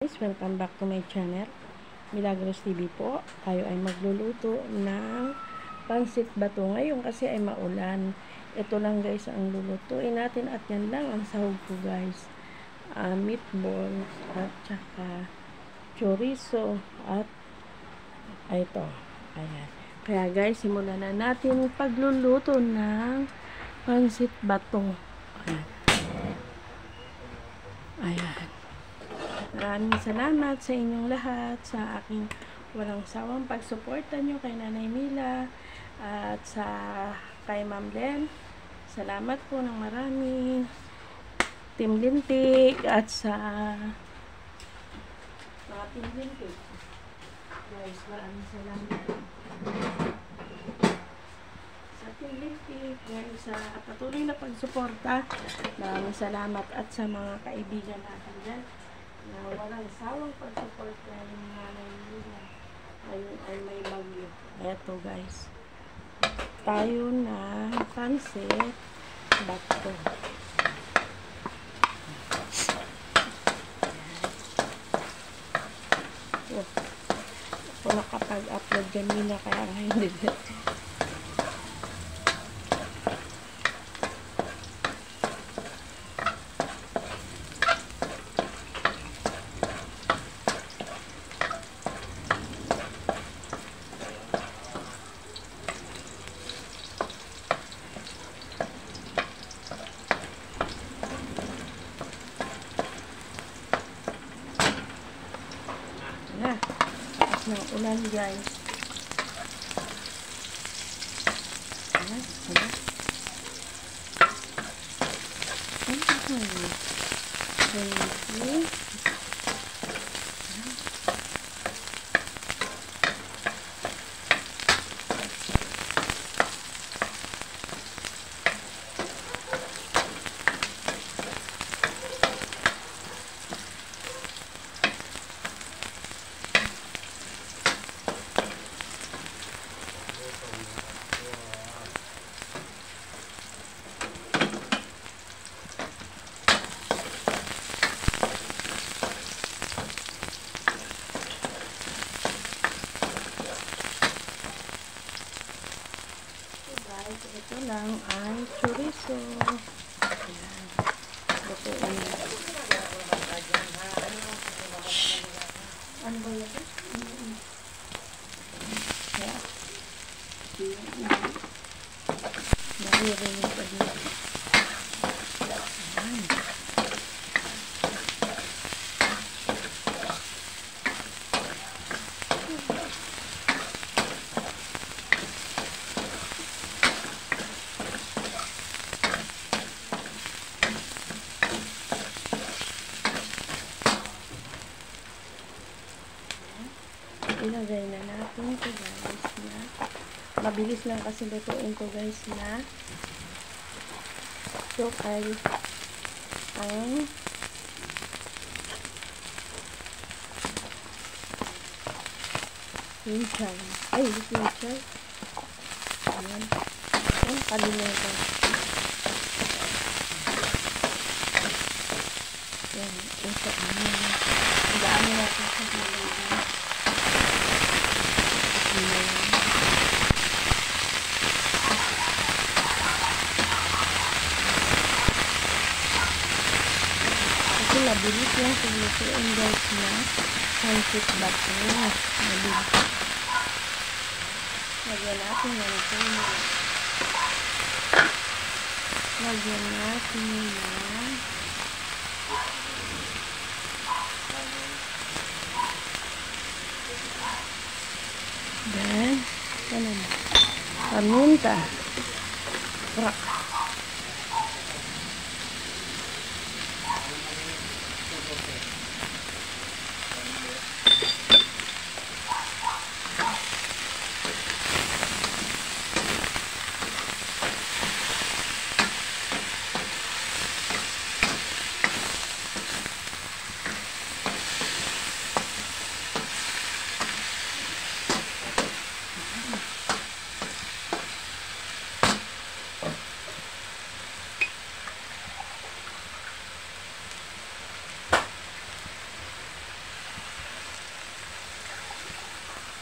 Welcome back to my channel, Milagros TV po. Tayo ay magluluto ng pansit bato ngayon kasi ay maulan. Ito lang guys ang lulutuin natin at yan lang ang sahog ko guys. Meatballs at saka chorizo at ito. Ayan. Kaya guys, simulan na natin pagluluto ng pansit bato. Ayan. Ayan. Maraming salamat sa inyong lahat sa aking walang sawang pagsuporta nyo kay Nanay Mila at sa kay Ma'am Len. Salamat po ng marami. Team Lintik at sa mga Team Lintik. Guys, maraming salamat. Sa Team Lintik, guys, sa patuloy na pagsuporta. Maraming salamat at sa mga kaibigan natin dyan na walang sawang pagsuporta yung Nanay nila. Ayun ay may bagyo. Eto guys. Tayo na pansit bato. Oh, ako nakapag-upload kanina kaya hindi. Ng ulan guys. Ayan, ayan. Ito lang ay chorizo. Ayan. Lutuin. Ano ba yun? Kaya. Naririnig pa dito. Ayan. Ilagay na natin ito guys na mabilis lang kasi lutuin ko guys na ito ay ang pinchay ayan ang kalimutan yan ito ang dami natin sa kalimutan. Kasi mabilis lang silutuin guys na pansit bato. Mabilis. Lagyan natin ng tuna. Lagyan natin ng dan paminta. Rak.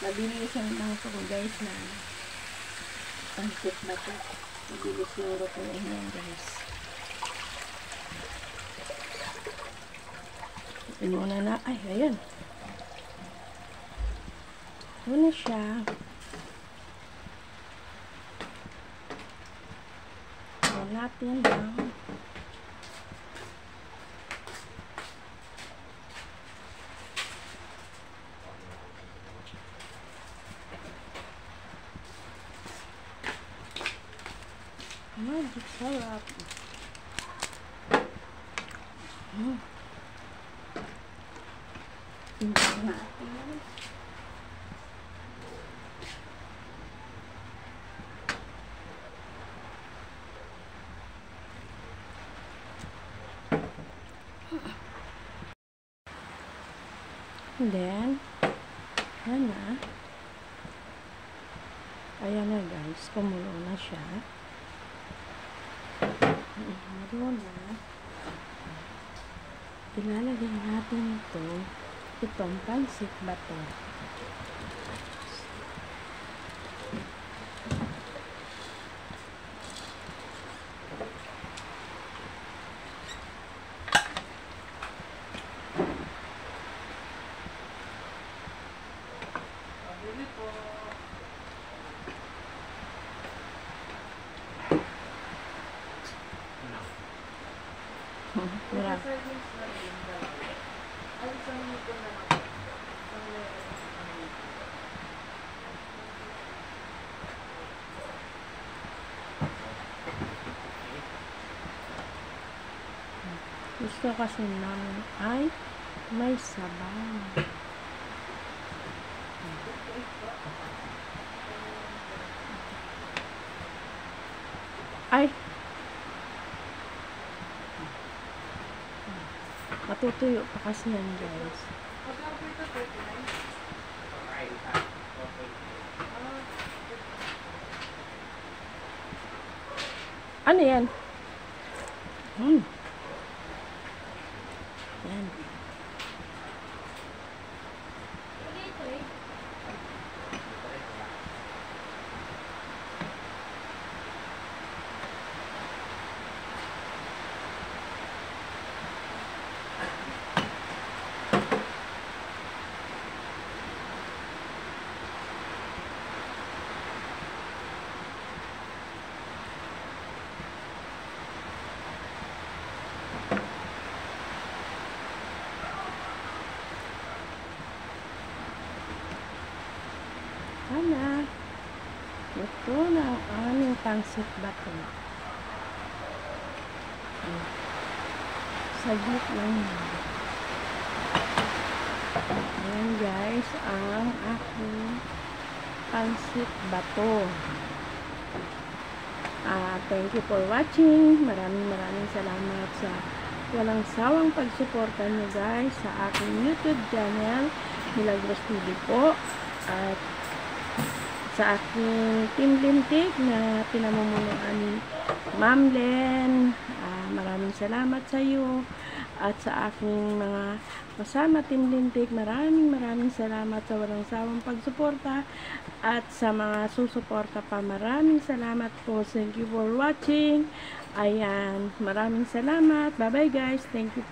Mabilisan lang ito guys na pansit ba ito. Mabilis yung lutuin yan guys. Inuna na. Ay, ayan. Ito na siya. Ayan natin lang. Magic sarap. Tingnan natin. And then, ayan na. Ayan na guys, kumulo na siya. Meron na. Ilalagay natin itong pansit bato. Gusto kasi namin ay may sabaw. Ay! Matutuyo pa kasi yan guys. Ano yan? Yan. Sana, ito na ang aming pansit bato. Saglit lang yan. Ayan guys, ang aking pansit bato. Thank you for watching. Maraming salamat sa walang sawang pagsuporta nyo guys sa aking YouTube channel, Milagros TV po. At sa aking Team Lintik na pinamumunuan ni Ma'am Len, maraming salamat sa iyo. At sa aking mga kasama Team Lintik, maraming salamat sa walang sawang pagsuporta. At sa mga susuporta pa, maraming salamat po. Thank you for watching. Ayan, maraming salamat. Bye bye guys. Thank you.